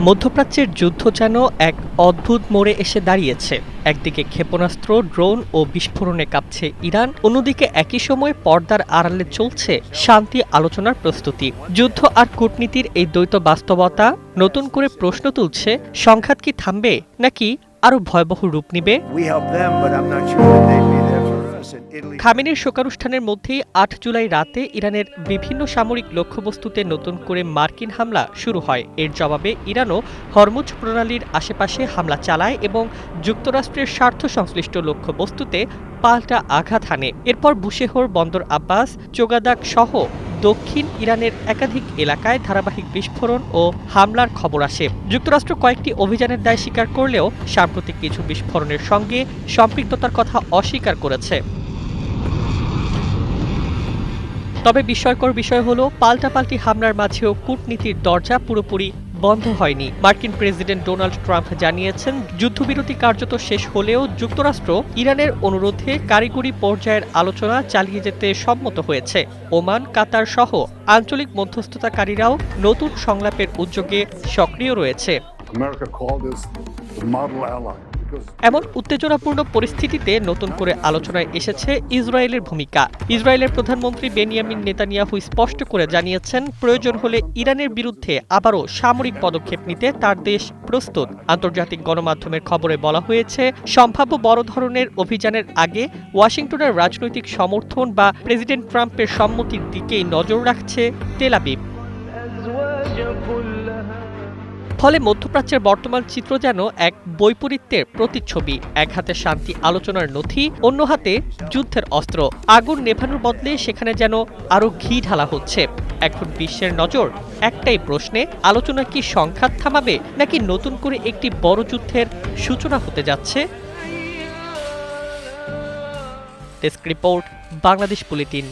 মধ্যপ্রাচ্যের যুদ্ধ যেন এক অদ্ভুত মোড়ে এসে দাঁড়িয়েছে। একদিকে ক্ষেপণাস্ত্র, ড্রোন ও বিস্ফোরণে কাঁপছে ইরান, অন্যদিকে একই সময় পর্দার আড়ালে চলছে শান্তি আলোচনার প্রস্তুতি। যুদ্ধ আর কূটনীতির এই দ্বৈত বাস্তবতা নতুন করে প্রশ্ন তুলছে, সংঘাত কি থামবে নাকি আরো ভয়াবহ রূপ নিবে? খামেনির শোকানুষ্ঠানের মধ্যেই ৮ জুলাই রাতে ইরানের বিভিন্ন সামরিক লক্ষ্যবস্তুতে নতুন করে মার্কিন হামলা শুরু হয়। এর জবাবে ইরানও হরমুজ প্রণালীর আশেপাশে হামলা চালায় এবং যুক্তরাষ্ট্রের স্বার্থ সংশ্লিষ্ট লক্ষ্যবস্তুতে পাল্টা আঘাত হানে। এরপর বুশেহর, বন্দর আব্বাস, চোগাদাক সহ দক্ষিণ ইরানের একাধিক এলাকায় ধারাবাহিক বিস্ফোরণ ও হামলার খবর আসে। যুক্তরাষ্ট্র কয়েকটি অভিযানের দায় স্বীকার করলেও সাম্প্রতিক কিছু বিস্ফোরণের সঙ্গে সম্পৃক্ততার কথা অস্বীকার করেছে। তবে বিস্ময়কর বিষয় হলো, পাল্টাপাল্টি হামলার মাঝেও কূটনীতির দরজা পুরোপুরি বন্ধ হয়নি। মার্কিন প্রেসিডেন্ট ডোনাল্ড ট্রাম্প জানিয়েছেন, যুদ্ধবিরতি কার্যত শেষ হলেও যুক্তরাষ্ট্র ইরানের অনুরোধে কারিগরি পর্যায়ের আলোচনা চালিয়ে যেতে সম্মত হয়েছে। ওমান, কাতার সহ আঞ্চলিক মধ্যস্থতাকারীরাও নতুন সংলাপের উদ্যোগে সক্রিয় রয়েছে। এমন উত্তেজনাপূর্ণ পরিস্থিতিতে নতুন করে আলোচনায় এসেছে ইসরায়েলের ভূমিকা। ইসরায়েলের প্রধানমন্ত্রী বেনিয়ামিন নেতানিয়াহু স্পষ্ট করে জানিয়েছেন, প্রয়োজন হলে ইরানের বিরুদ্ধে আবারও সামরিক পদক্ষেপ নিতে তার দেশ প্রস্তুত। আন্তর্জাতিক গণমাধ্যমের খবরে বলা হয়েছে, সম্ভাব্য বড় ধরনের অভিযানের আগে ওয়াশিংটনের রাজনৈতিক সমর্থন বা প্রেসিডেন্ট ট্রাম্পের সম্মতির দিকেই নজর রাখছে তেল আবিব। ফলে মধ্যপ্রাচ্যের বর্তমান চিত্র যেন এক বৈপরীত্যের প্রতিচ্ছবি। এক হাতে শান্তি আলোচনার নথি, অন্য হাতে যুদ্ধের অস্ত্র। আগুন নেভানোর বদলে সেখানে যেন আরো ঘি ঢালা হচ্ছে। এখন বিশ্বের নজর একটাই প্রশ্নে, আলোচনা কি সংঘাত থামাবে নাকি নতুন করে একটি বড় যুদ্ধের সূচনা হতে যাচ্ছে? Desk report, Bangladesh bulletin.